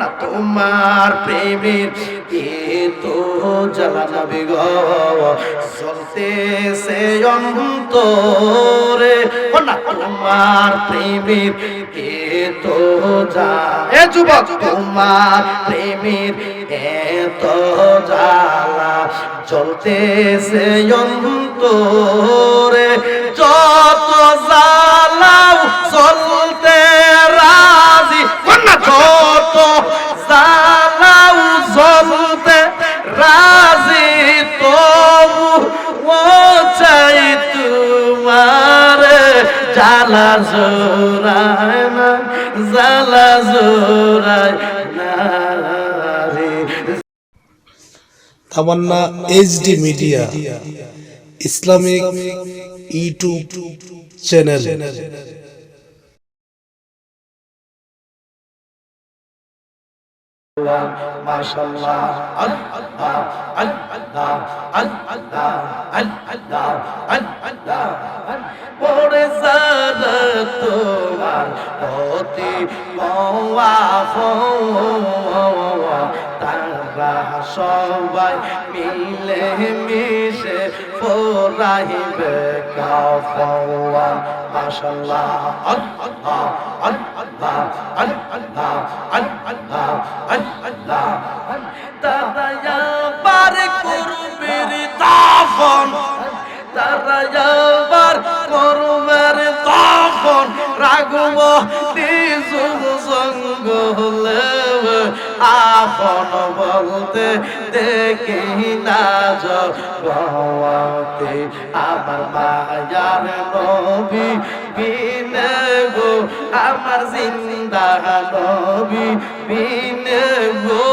কন্যা তোমার প্রেমের তো জ্বালা নবী গো জ্বলতেছে অন্তরে কন্যা তোমার প্রেমের তো যা এ যুবক তোমার প্রেমের এত জ্বালা জ্বলতেছে অন্তরে যত জ্বালাও জ্বলতে রাজি কন্যা যত জ্বালাও জ্বলতে রাজি তবু ও চাই তোমার জ্বালা জোড়ায় না জ্বালা জোড়ায় না রে। Tamanna HD media Islamic YouTube channel. মাশাআল্লাহ আল্লাহ আল্লাহ আল্লাহ আল্লাহ আল্লাহ পড়ে সারা তোমার অতি মওয়াফ তারা সবাই মিলে মিশে পড়াইবে কাফওয়া মাশাআল্লাহ আল্লাহ আল্লাহ আল্লাহ আল্লাহ আল্লাহ তারা আবার করবের দাফন তারা আবার করবের দাফন রাগব নিজুম জঙ্গলে আপন বলতে দেখি না জগতে আমার মায়ার নবী বিনে গো আমার জিন্দা নবী বিনে গো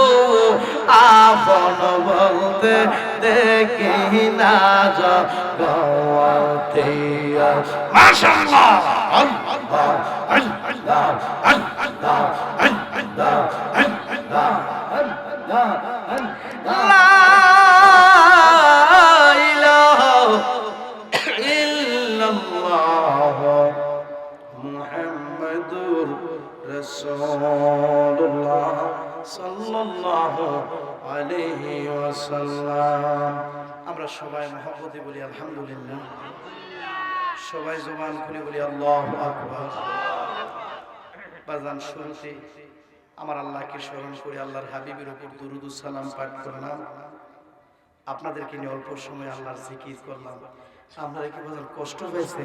আপন বলতে দেখি না জগতে মাশাআল্লাহ আল্লাহ আল্লাহ আল্লাহ আল্লাহ আল্লাহ লা ইলাহা ইল্লাল্লাহ মুহাম্মাদুর রাসূলুল্লাহ সাল্লাল্লাহু আলাইহি ওয়াসাল্লাম। আমরা সবাই মহব্বতে বলি আলহামদুলিল্লাহ, সবাই জবান খুলে বলি আল্লাহু আকবার। বাজান শুরুতে আমার আল্লাহকে স্মরণ করে আল্লাহর হাবিবের উপর দুরূদ ও সালাম পাঠ করলাম, আপনাদেরকে নিয়ে অল্প সময় আল্লাহর জিকির করলাম। আপনারা কি বাজান কষ্ট পেয়েছে?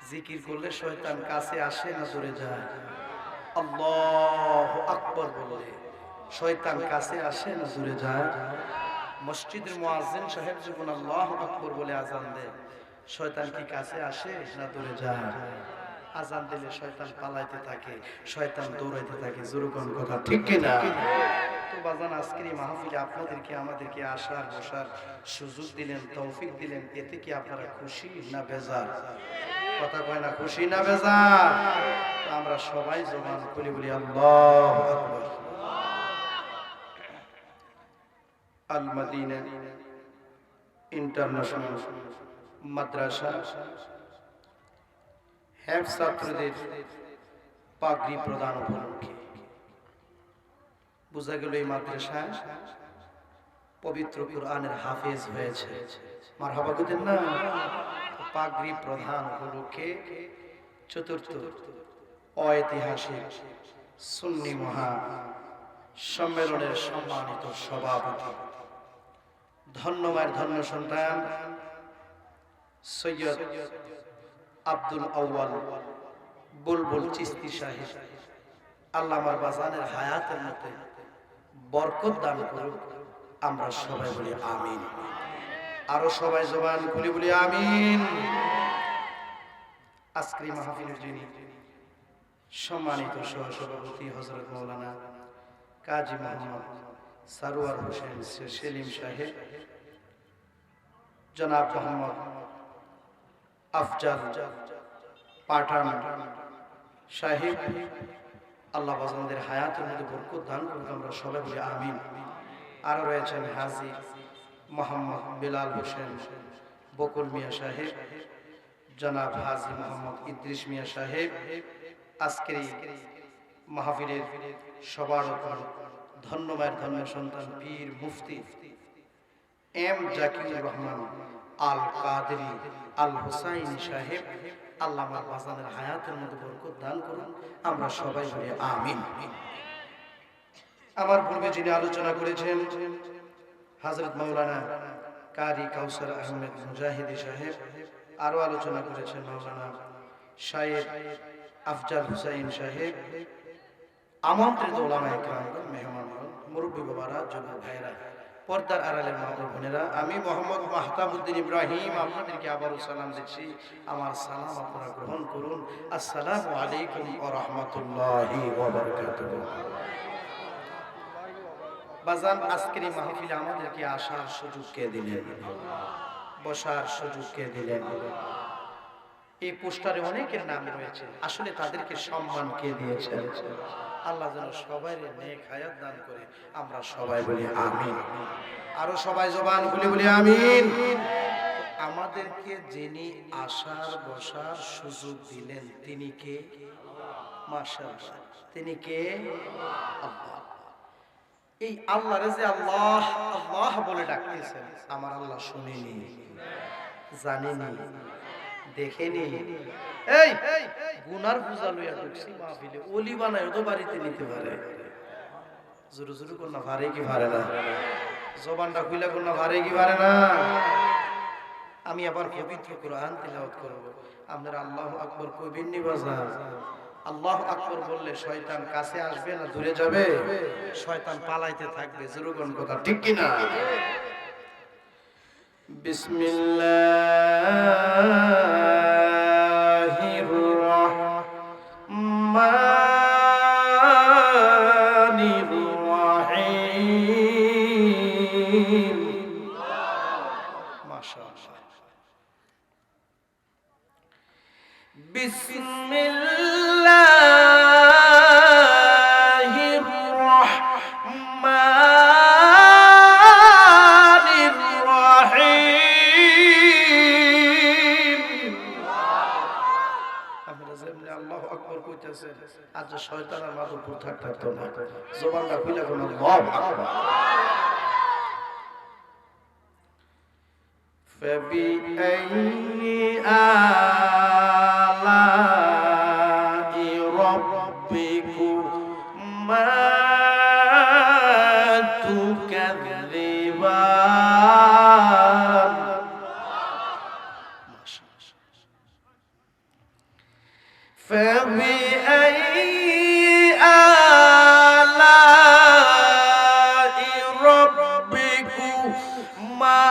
জিকির করলে শয়তান কাছে আসে না দূরে যায়? আল্লাহু আকবার বলে শয়তান কাছে আসে না দূরে যায়? মসজিদের মুয়াজ্জিন সাহেব যখন আল্লাহু আকবার বলে আযান দেয়, শয়তান কি কাছে আসে না দূরে যায়? আযান দিলে শয়তান পালাইতে থাকে, শয়তান দৌড়াইতে থাকে। জোরে কোন কথা ঠিক কি না? তো বাজান আজকের এই মাহফিলে আপনাদেরকে আমাদেরকে আসার বসার সুযোগ দিলেন, তৌফিক দিলেন, এতে কি আপনারা খুশি না বেজার? কথা কয় না, খুশি না বেজার? তো আমরা সবাই জবান খুলে বলি আল্লাহু আকবার। আল মদিনা ইন্টারন্যাশনাল মাদ্রাসা হেফজ ছাত্রদের পাগড়ি প্রদান উপলক্ষে বোঝা গেল এই মাদ্রাসায় পবিত্র কুরআনের হাফেজ হয়েছে। মারহাবা কইতেন না? পাগড়ি প্রদান উপলক্ষে চতুর্থ ঐতিহাসিক সুন্নি মহা সম্মেলনের সম্মানিত সভাপতি ধন্যবাদ ধন্য সন্তান সৈয়দ আব্দুল আউয়াল বুলবুল চিশতি সাহেব, আল্লাহ আমার বাজানের হায়াতের মধ্যে বরকত দান করুক। আমরা সবাই বলি আমিন। আরো সবাই জবান খুলে বলি আমিন। আজকের মাহফিলের যিনি সম্মানিত সহসভাপতি হযরত মাওলানা কাজী মোহাম্মদ সারোয়ার হোসেন সেলিম সাহেব, জনাব মোহাম্মদ আফজাল পাঠান সাহেব, আল্লাহ বাজানদের হায়াতের মধ্যে বরকত দান করুন। আমরা সবাই বলি আমিন। আরো রয়েছেন হাজী মোহাম্মদ বিলাল হোসেন বকুল মিয়া সাহেব, জনাব হাজী মোহাম্মদ ইদ্রিস মিয়া সাহেব, আজকের মাহফিলের সবার উপর ধন্যবাদ ধন্য সন্তান পীর মুফতি এম জাকির রহমান আল কাদেরী আল হুসাইনি সাহেব, আল্লাহ আমার বাজানের হায়াতের মধ্যে বরকত দান করুন, আমরা সবাই বলি আমিন। আমার পূর্বে যিনি আলোচনা করেছেন হযরত মাওলানা কারি কাউসার আহমেদ মুজাহিদি সাহেব, আরো আলোচনা করেছেন মাওলানা শায়েখ আফজাল হুসাইন সাহেব, আমন্ত্রিত ওলামায়ে কেরামগণ, মেহমানগণ, মুরব্বী বাবারা, যুবক ভাইরা, পর্দার আড়ালের মা ও বোনেরা, আমি মোহাম্মদ মাহতাবউদ্দিন ইব্রাহিম আপনাদেরকে আবারও সালাম দিচ্ছি। আমার সালাম আপনারা গ্রহণ করুন। আসসালামু আলাইকুম ওয়া রাহমাতুল্লাহি ওয়া বারাকাতুহু। বাজান, আজকের এই মাহফিলে আমাদেরকে আসার সুযোগ কে দিলেন? বসার সুযোগ কে দিলেন? এই পোস্টারে অনেকের নাম রয়েছে, আসলে তাদেরকে সম্মান কে দিয়েছেন? আল্লাহ যেন সবাই নেক হায়াত দান করে, আমরা সবাই বলি আমিন। আরো সবাই জবান খুলে বলি আমিন। আমাদেরকে যিনি আসার বসার সুযোগ দিলেন তিনি কে? মাশাআল্লাহ, তিনি কে? আল্লাহ। এই আল্লাহরে যে আল্লাহ আল্লাহ বলে ডাকতেছেন, আমার আল্লাহ শুনেনি, জানেনি, দেখেনি? এই গুনার পূজা লইয়া ঢুকছি মাহফিলে, ওলি বানায় তো বাড়িতে নিতে পারে। জোরে জোরে কোন না পারে কি পারে না? জবানটা খুইলা কোন না পারে কি পারে না? আমি আবার পবিত্র কোরআন তিলাওয়াত করব, আপনারা আল্লাহু আকবার কইবেন নি বাজার? আল্লাহু আকবার বললে শয়তান কাছে আসবে না দূরে যাবে? শয়তান পালাইতে থাকবে। জোরে কোন কথা ঠিক কি না? বিসমিল্লাহির রাহমানির রাহিম। মাশাআল্লাহ। বিসমিল্লাহির রাহমানির রাহিম। আপনারা যেমনি আল্লাহু আকবার কইতেছেন, আজ শয়তান আর মাথা উপর থাকতো না, জবানটা খুলে কোন আল্লাহু আকবার। فبأي آلاء ربكما تكذبان؟ فبأي آلاء ربكما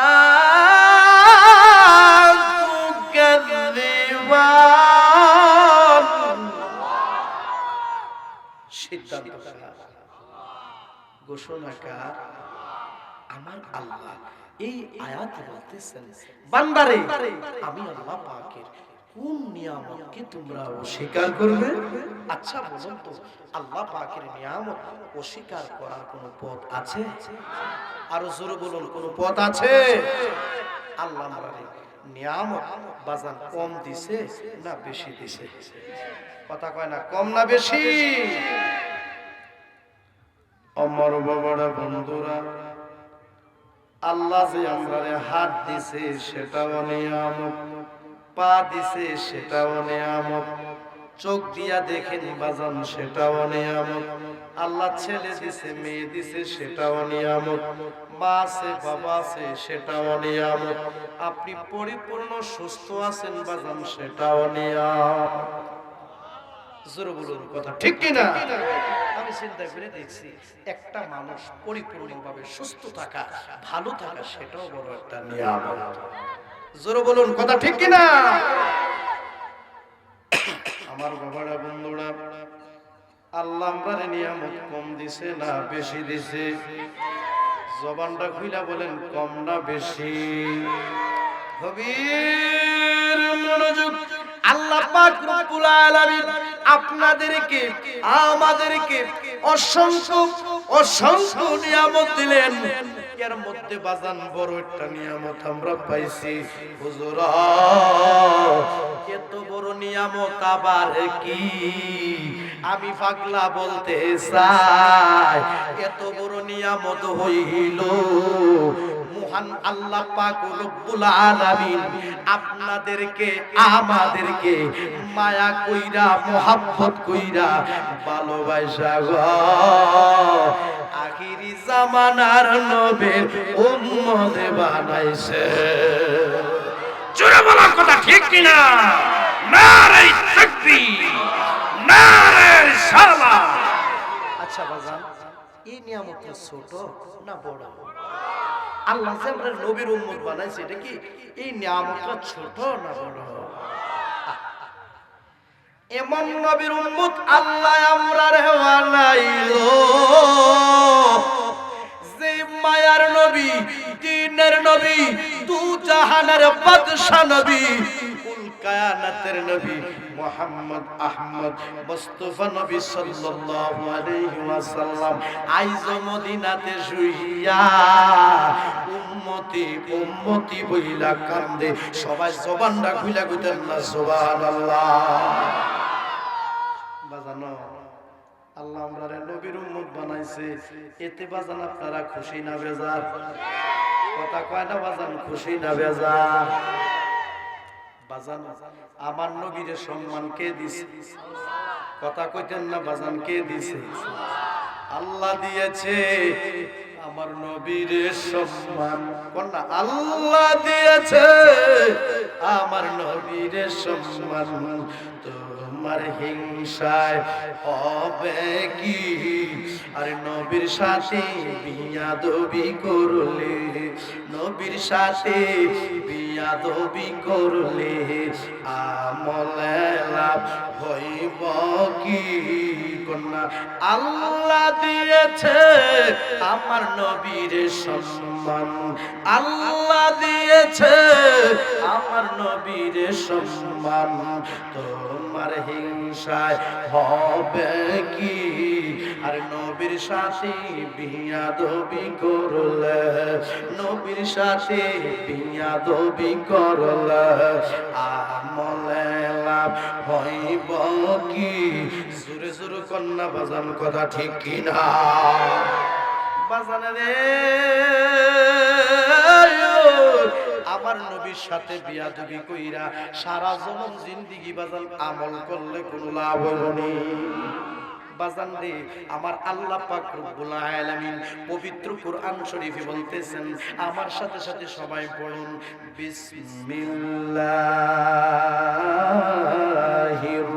ঘোষণাকার আমার আল্লাহ। এই আয়াতে বলতেছেন, বান্দারে আমি আল্লাহ পাকের কোন নিয়ামতকে তোমরা অস্বীকার করবে? আচ্ছা বলুন তো, আল্লাহ পাকের নিয়ামত অস্বীকার করার কোনো পথ আছে? আরো জোরে বলুন, কোন পথ আছে? আল্লাহ আমারে নিয়ামত বাজান কম দিছে না বেশি দিছে? কথা কয় না, কম না বেশি? আমার বাবারা, বন্ধুরা, আল্লাহ যে আমরারে হাত দিছে সেটাও নিয়ামত, পা দিছে সেটাও নিয়ামত, চোখ দিয়া দেখেন বাজান সেটাও নিয়ামত, আল্লাহ ছেলে দিছে মেয়ে দিছে সেটাও নিয়ামত, মা আছে বাবা আছে সেটাও নিয়ামত, আপনি পরিপূর্ণ সুস্থ আছেন বাজান সেটাও নিয়ামত। জোরে বলুন কথা ঠিক কি না? আমি চিন্তা করে দেখছি, একটা মানুষ পরিপূর্ণভাবে সুস্থ থাকা, ভালো থাকা সেটাও বড় একটা নিয়ামত। জোরে বলুন কথা ঠিক কি না? আমার বাবারা, বন্ধুরা, আল্লাহ আমারে নিয়ামত কম দিছে না বেশি দিছে? জবানটা খুইলা বলেন, কম না বেশি? গভীর মনোযোগ। আল্লাহ পাক রব্বুল আলামিন আপনাদেরকে আমাদেরকে অসংখ্য অসংখ্য নিয়ামত দিলেন। এর মধ্যে বাজান বড় একটা নিয়ামত আমরা পাইছি হুজুর। এত বড় নিয়ামত আবার কি আমি পাগলা বলতে চাই। এত বড় নিয়ামত হইল মহান আল্লাহ পাক রব্বুল আলামিন আপনাদেরকে আমাদেরকে মায়া কইরা মোহাব্বত কইরা ভালোবাসা গো আখিরি জামানার নবীর উম্মত বানাইছে। জোরে বলার কথা ঠিক কিনা? নারে তাকবীর, নারে রিসালাত। আচ্ছা বাজান, এই নিয়ামত ছোট না বড়? আল্লাহ যে আমরা নবীর উম্মত বানাইছে, এটা কি এই নিয়ামতটা ছোট না বড়? এমন নবীর উম্মত আল্লাহ আমরা রে বানাইলো, যে মায়ার নবী, দ্বীনের নবী, দু জাহানের বাদশা নবী, কুল কায়নাতের নবী মুহাম্মদ আহমদ মুস্তাফা নবী সাল্লাল্লাহু আলাইহি ওয়াসাল্লাম আইজ মদিনাতে শুইয়া উম্মতি উম্মতি বইলা কান্দে। সবাই জবানটা খুইলা কইতেন না সুবহানাল্লাহ। বাজানো আল্লাহ আমরারে নবীর উম্মত বানাইছে, এতে বাজান আপনারা খুশি না বেজার? কথা কয় না বাজান, খুশি না বেজার? বাজান আমার নবীর সম্মান কে দিছে? কথা কইতেন না বাজান, কে দিছে? আল্লাহ দিয়েছে আমার নবীর সম্মান। কোন না? আল্লাহ দিয়েছে আমার নবীর সম্মান। তোমার হিংসায় হবে কি? আরে নবীর সাথে বিয়াদবি করলে, নবীর সাথে বিয়াদবি করলে আমলে লাভ হইব কি? কন্যা আল্লাহ দিয়েছে আমার নবীর সম্মান, আল্লাহ দিয়েছে আমার নবীর সম্মান। তোমার হিংসায় হবে কি? আর নবীর সাথে বিয়াদবি করলে, নবীর সাথে বিয়াদবি করলে আমলে লাভ হইব কি? জোরে জোরে কন্যা বাজান, কথা ঠিক কিনা? বাজানে রে আমার নবীর সাথে বিয়াদবি কইরা সারা জীবন জিন্দেগি বাজান আমল করলে কোনো লাভ হয়নি। বাজান রে আমার আল্লাহ পাক রব্বুল আলামিন পবিত্র কুরআন শরীফে বলতেছেন, আমার সাথে সাথে সবাই পড়ুন, বিসমিল্লাহির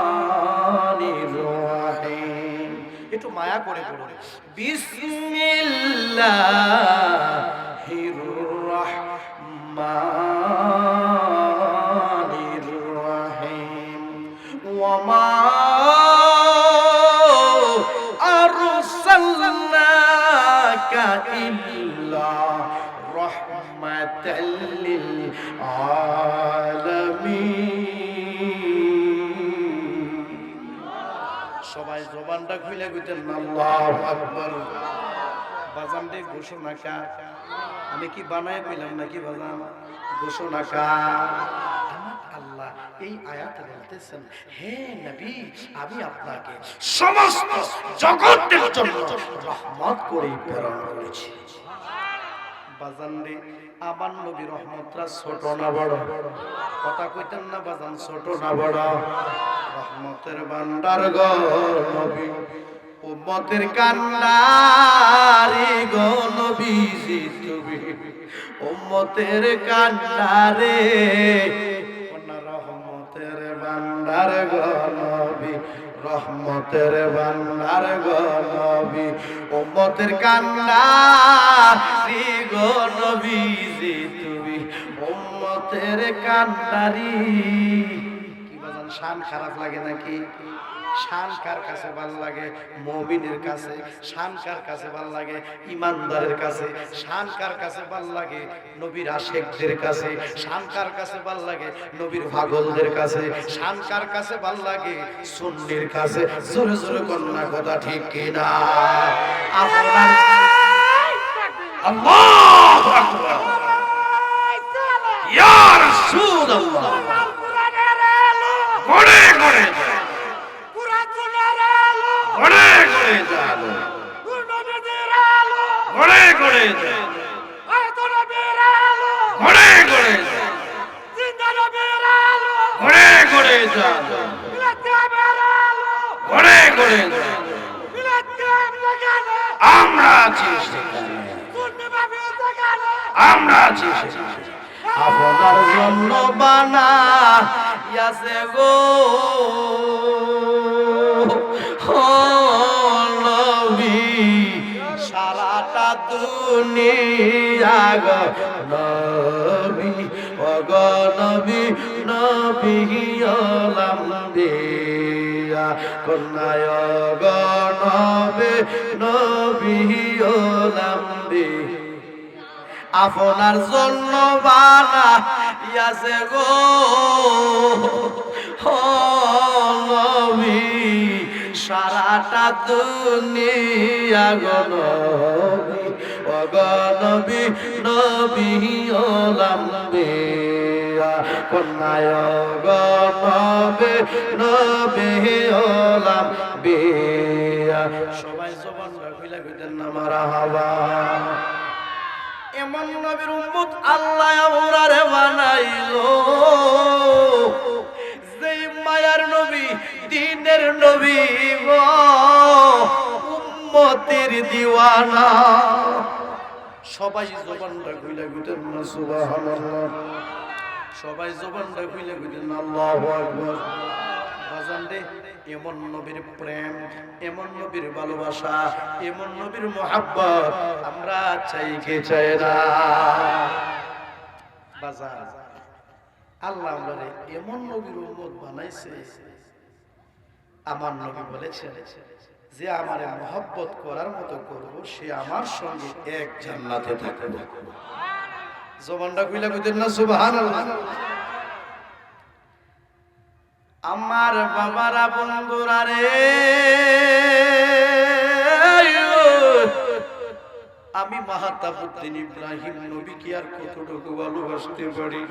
রাহমানির রাহিম। একটু মায়া করে পড়ুন, বিসমিল্লাহির রাহমানির রাহিম। ওয়ামা আরসালনাকা ইল্লা রাহমাতাল লিল আলামিন। সবাই জবানটা খুলে কইতেন আল্লাহু আকবার। বাজান রে ঘোষণা কা, আমি কি বানায় কইলাম নাকি বাজান? ঘোষণা কা আমার আল্লাহ এই আয়াতে বলতেছেন, হে নবী আমি আপনাকে সমস্ত জগতের জন্য রহমত করে প্রেরণ করেছি। বাজান রে আমার নবী রহমতটা ছোট না বড়? কথা কইতেন না বাজান, ছোট না বড়? রহমতের ভান্ডার গো নবী, উম্মতের কান্ডারি গো নবীজি তুমি, উম্মতের কান্ডারে। রহমতের ভান্ডার গো নবী, রহমতের ভান্ডার গো নবী, উম্মতের কান্ডারি গো নবীজি তুমি, উম্মতের কান্ডারি। কি বাজান শান খারাপ লাগে নাকি? শান কার কাছে ভালো লাগে? মুমিনের কাছে। শান কার কাছে ভালো লাগে? ইমানদারের কাছে। শান কার কাছে ভালো লাগে? নবীর আশিকদের কাছে। শান কার কাছে ভালো লাগে? নবীর পাগলদের কাছে। শান কার কাছে ভালো লাগে? সুন্নির কাছে। জোরে জোরে কন্যা কথা ঠিক কিনা? আপনার আল্লাহু আকবার। ইয়া রাসূলুল্লাহ, গড়ে গড়ে যায়, গড়ে গড়ে যায়, গড়ে গড়ে যায়, গড়ে গড়ে যায়, গড়ে গড়ে যায়, গড়ে গড়ে যায়। আমরা আছি সেখানে, আমরা আছি সেখানে। আপনার জন্য বানাইয়াছে গো ও নবী সারাটা দুনিয়া গো নবী ও গো নবী, নবী ওলাম দিয়া কন্যায় গো নবী, নবী ওলাম দিয়া আপনার জন্য বানাইয়াছে গো ও নবী সারাটা দুনিয়া গো নবী ও গো নবী, নবী ওলাম বিয়া কন্যায় গো নবী, নবী ওলাম বিয়া। সবাই জবানটা খুলে কইতেন না মারহাবা। এমন নবীর উম্মত আল্লাহ আমরারে বানাইলো, যেই মায়ার নবী, দ্বীনের নবী গো, উম্মতের দিওয়ানা। সবাই জবানটা খুলে কইতেন না সুবহানাল্লাহ। সবাই জবানটা খুলে কইতেন না আল্লাহু আকবার। বাজান রে, এমন নবীর প্রেম, এমন নবীর ভালোবাসা, এমন নবীর মোহাব্বত আমরা চাই কি চাই না? বাজান, আল্লাহ আমারে এমন নবীর উম্মত বানাইছে। আমার নবী বলেছেন, যে আমারে মোহাব্বত করার মতো করব, সে আমার সঙ্গে এক জান্নাতে থাকবে। জবানটা খুলে কইতেন না সুবহানাল্লাহ। আমার বাবারা বন্ধুরা রে, আমি মাহতাবউদ্দিন ইব্রাহিম নবী কি আর কতটুকু ভালোবাসতে পারি?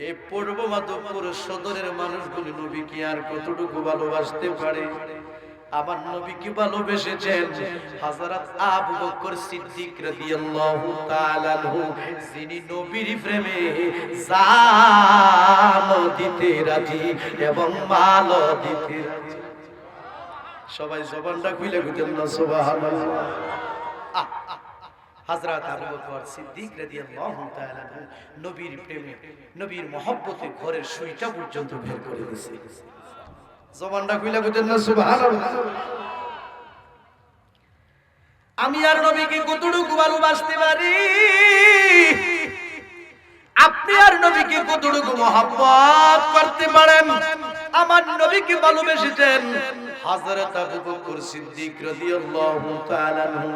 এই পূর্ব মাধবপুর সদরের মানুষগুলো নবী কি আর কতটুকু ভালোবাসতে পারে? আমার নবী কি ভালোবেসেছেন? হযরত আবু বকর সিদ্দিক রাদিয়াল্লাহু তাআলা আনহু, যিনি নবীর প্রেমে জান দিতে রাজি এবং মাল দিতে রাজি। সবাই জবানটা খুলে কইতেন না সুবহানাল্লাহ। হযরত আবু বকর সিদ্দিক রাদিয়াল্লাহু তাআলা আনহু নবীর প্রেমে, নবীর মহব্বতে ঘরের সুইটা পর্যন্ত বের করে দিয়েছে। জবানটা খুলে কইতেন না সুবহানাল্লাহ। আমি আর নবীকে কতটুকু ভালোবাসতে পারি? আপনি আর নবীকে কতটুকু মহব্বত করতে পারেন? আমার নবীকে ভালোবেসেছেন হযরত আবু বকর সিদ্দিক রাদিয়াল্লাহু তাআলা আনহু,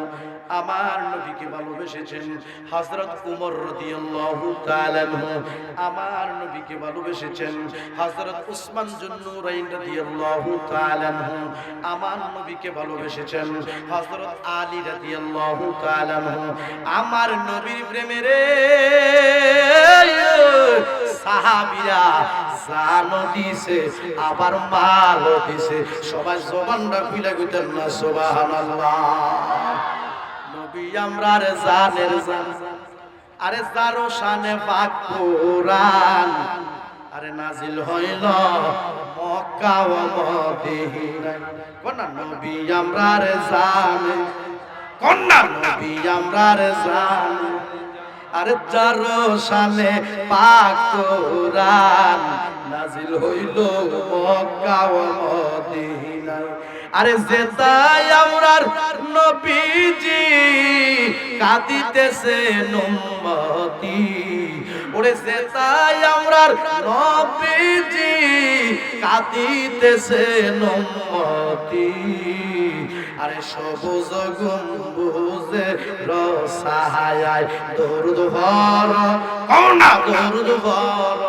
আমার নবীকে ভালোবেসেছেন হযরত ওমর রাদিয়াল্লাহু তাআলা আনহু, আমার নবীকে ভালোবেসেছেন হযরত উসমান যুন্নুরাইন রাদিয়াল্লাহু তাআলা আনহু, আমার নবীকে ভালোবেসেছেন হযরত আলী রাদিয়াল্লাহু তাআলা আনহু। আমার নবীর প্রেমে রে সাহাবীরা জানও দিছে, আবার মালও দিছে। সবাই জবানটা খুলে কইতেন না সুবহানাল্লাহ। নবী আমরার জানের জান, আরে যারো শানে পাক কোরআন, আরে নাজিল হইল মক্কা ও মদিনায়। কোন নবী আমরার জানে, কোন নবী আমরার জানে, আরে যারো শানে পাক কোরআন, নাজিল হইল মক্কা ও মদিনায়। আরে যেতাই আমরার নবীজি কাঁদিতেছেন উম্মতি, ওরে যেতাই আমরার নবীজি কাঁদিতেছে উম্মতি আরে সবুজ গম্বুজে রসায়ায় দরুদ ভর কন্যা দরুদ ভর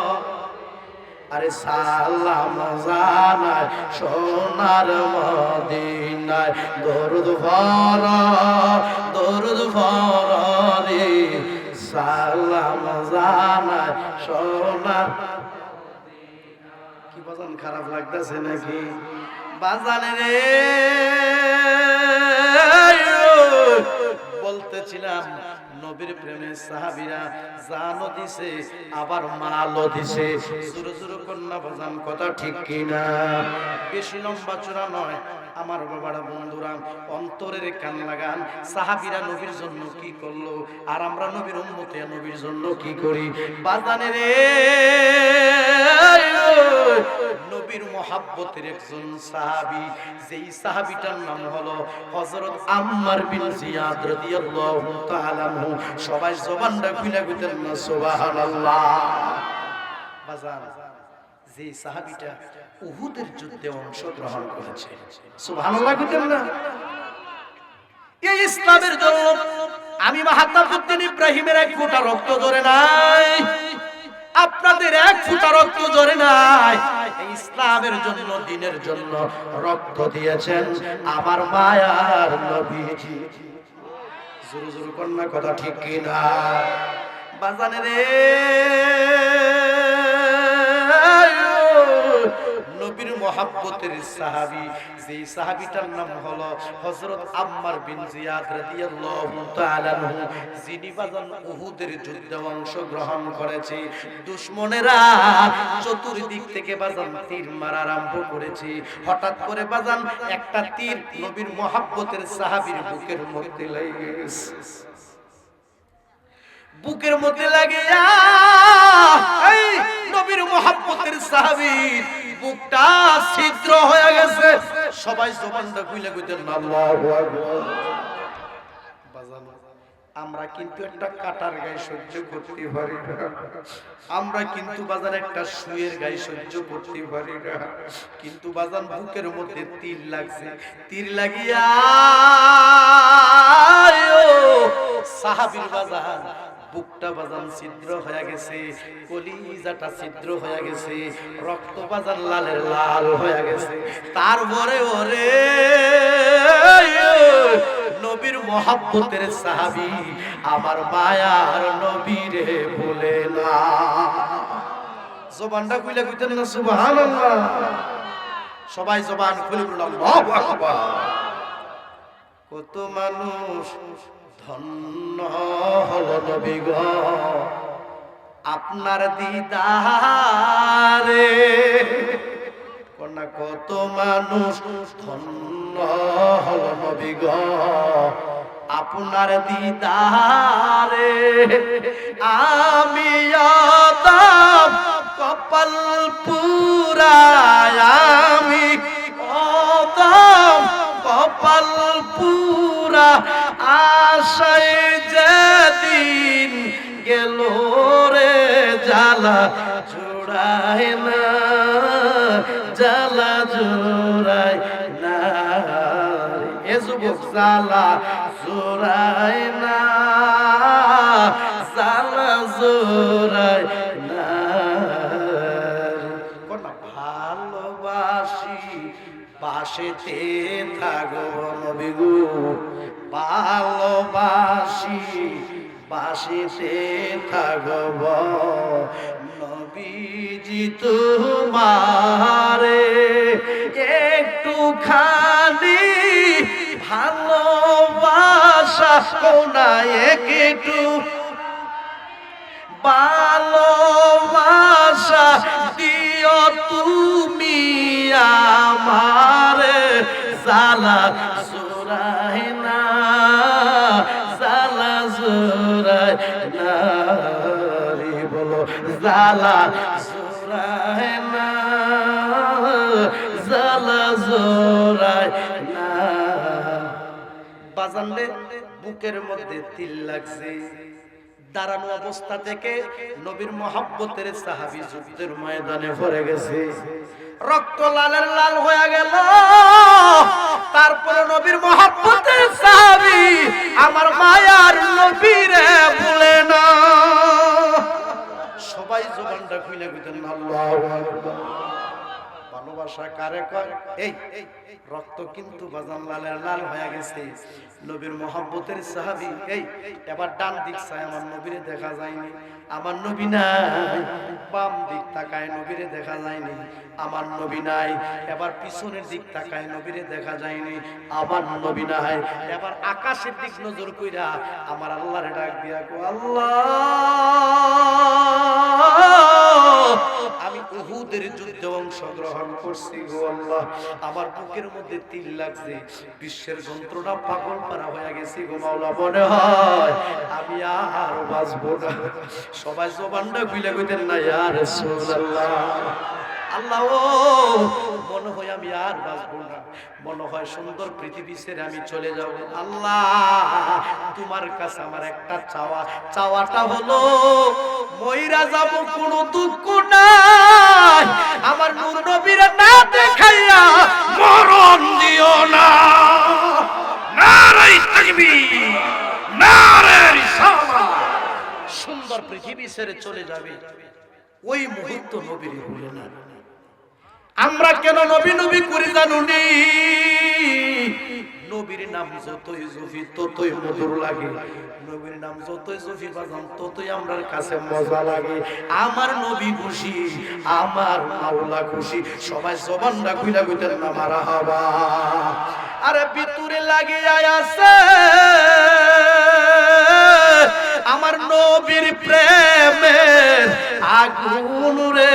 আরে সালাম জানায় সোনার মদিনায় দরুদ ভর রে সালাম জানায় সোনার কি বাজান খারাপ লাগতেছে নাকি বাজানে রে বলতেছিলাম নবীর প্রেমে সাহাবীরা জানও দিছে আবার মালও দিছে জোরে জোরে কন্যা বাজান কথা ঠিক কিনা বেশি লম্বা চূড়া নয় আমার বাবারা বন্ধুরা অন্তরের কান লাগান সাহাবীরা নবীর জন্য কি করলো আর আমরা নবীর উম্মতে নবীর জন্য কি করি বাজানে রে নবীর মহব্বতের একজন সাহাবী যেই সাহাবীটার নাম হলো হযরত আম্মার বিন জিয়াদ রাদিয়াল্লাহু তাআলা আনহু সবাই জবানটা খুলে কইতেন না সুবহানাল্লাহ বাজান যে সাহাবীটা উহুদের যুদ্ধে অংশগ্রহণ করেছে সুবহানাল্লাহ কইতেন না এই ইসলামের জন্য আমি মাহাতাবউদ্দিন ইব্রাহিমের এক ফোঁটা রক্ত ঝরে নাই আপনাদের এক ফোঁটা রক্ত ঝরে নাই এই ইসলামের জন্য দ্বীনের জন্য রক্ত দিয়েছেন আমার মায়ার নবীজি জোরে জোরে কন্যা কথা ঠিক কিনা বাজানে রে নবীর মহব্বতের সাহাবী যেই সাহাবীটার নাম হলো হযরত আম্মার বিন জিয়াদ রাদিয়াল্লাহু তাআলা আনহু যিনি বাজান উহুদের যুদ্ধে অংশগ্রহণ করেছে দুশমনেরা চতুর্দিক থেকে বাজান তীর মারা আরম্ভ করেছে হঠাৎ করে বাজান একটা তীর নবীর মহব্বতের সাহাবীর বুকের মধ্যে লেগে গেছে বুকের মধ্যে লাগিয়া এই নবীর মহব্বতের সাহাবীর বুকটা ছিদ্র হয়ে গেছে সবাই জবানটা খুলে কইতেন আল্লাহু আকবার বাজান আমরা কিন্তু একটা কাটার গায়ে সহ্য করতে পারি না আমরা কিন্তু বাজান একটা সুয়ের গায়ে সহ্য করতে পারি না কিন্তু বাজান বুকের মধ্যে তীর লাগছে তীর লাগিয়া সাহাবীর বাজান বুকটা বাজান ছিদ্র হয়ে গেছে কলিজাটা ছিদ্র হয়ে গেছে রক্ত বাজান লালের লাল হয়ে গেছে তারপরে ওরে নবীর মহব্বতের সাহাবী আমার মায়ার নবীরে ভুলে না জবানটা খুলে কইতেন না সুবহানাল্লাহ সবাই জবান খুলে বলুন আল্লাহু আকবার কত মানুষ ধন্য হলো নবী গো আপনার দিদারে কন্যা কত মানুষ ধন্য হলো নবী গো আপনার দিদারে আমি আদম কপাল পুরায় আমি আদম কপাল পুরা আশায় যেদিন গেল রে জ্বালা জোড়ায় না জ্বালা জোড়ায় না এ যুবক জ্বালা জোড়ায় না জ্বালা জোড়ায় না কোন ভালোবাসি পাশেতে থাকো নবী গো ভালোবাসি পাশেতে থাকব নবীজি তোমারে একটু খালি ভালোবাসা কোনা একটু ভালোবাসা দিও তুমি আমারে জালা জোড়ায় না জালা জোড়ায় না রে বলো জালা জোড়ায় না জালা জোড়ায় না বাজানলে বুকের মধ্যে তিল লাগছে দাঁড়ানো অবস্থা থেকে নবীর মহব্বতের সাহাবী যুদ্ধের ময়দানে পড়ে গেছে রক্ত লালের লাল হয়ে গেল। তারপরে নবীর মহব্বতের সাহাবী আমার মায়ার নবীরে ভুলে না। সবাই জবানটা খুলে কইতেন আল্লাহু আকবার। ভালোবাসা কারে কয়? এই রক্ত কিন্তু বাজান লালের লাল হয়ে গেছে, নবীর মহব্বতের সাহাবী। এই এবার ডান দিক চায়, আমার নবীরে দেখা যায়নি, আমার নবী নাই। বাম দিক তাকায়, নবীরে দেখা যায়নি, আমার নবী নাই। এবার পিছনের দিক তাকায়, নবীরে দেখা যায়নি, আমার নবী নাই। এবার আকাশের দিক নজর কইরা আমার আল্লাহরে ডাক দিয়া কো, আল্লাহ আমি উহুদের যুদ্ধে অংশগ্রহণ করছি গো আল্লাহ, আমার বুকের মধ্যে তিল লাগছে, বিশ্বের যন্ত্রণা পাগল পারা হয়ে গেছি গো মাওলা, মনে হয় আমি আর বাঁচবো না। সবাই জবানটা খুলে কইতেন না ইয়া রাসূলুল্লাহ। আল্লাহ ও মনে হয় আমি আর বাঁচবো না, মনে হয় সুন্দর পৃথিবী ছেড়ে আমি চলে যাব। আল্লাহ তোমার কাছে আমার একটা চাওয়া, চাওয়াটা হলো মইরা যাব কোনো দুঃখ নাই, আমার নূর নবীর না দেখাইয়া মরণ দিও না। নারে তাকবীর, নারে রিসালাত। সুন্দর পৃথিবী ছেড়ে চলে যাবে, ওই মুহূর্ত নবীর ভুলে না। আমরা কেন নবী নবী করি জানুনি? নবীর নাম যতই জফি ততই মধুর লাগে, নবীর নাম যতই জফি বাজান ততই আমরার কাছে মজা লাগে। আমার নবী খুশি, আমার মাওলা খুশি, সবাই জবানটা খুইলা কইতেন না মারহাবা। আরে ভিতরে লাগিয়া আছে আমার নবীর প্রেমের আগুন রে,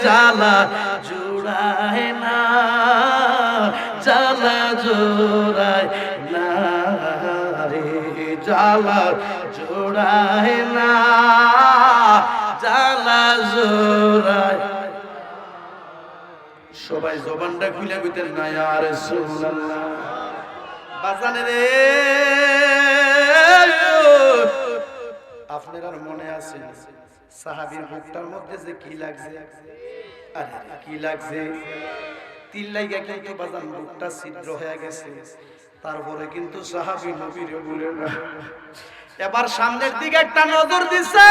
জ্বালা জুড়ায় না, জ্বালা জোড়ায় না রে, জ্বালা জোড়ায় না, জ্বালা জোড়ায়। সবাই জবানটা খুলে কইতেন না ইয়া রাসূলুল্লাহ। বাজানে রে আপনার মনে আছে সাহাবীর বুকটার মধ্যে যে কি লাগছে? আরে কি লাগছে? তিল লাগা কিন্তু বাজান বুকটা ছিদ্র হয়ে গেছে, তারপরে কিন্তু সাহাবী নবীরে ভুলে না। এবার সামনের দিকে একটা নজর দিছে,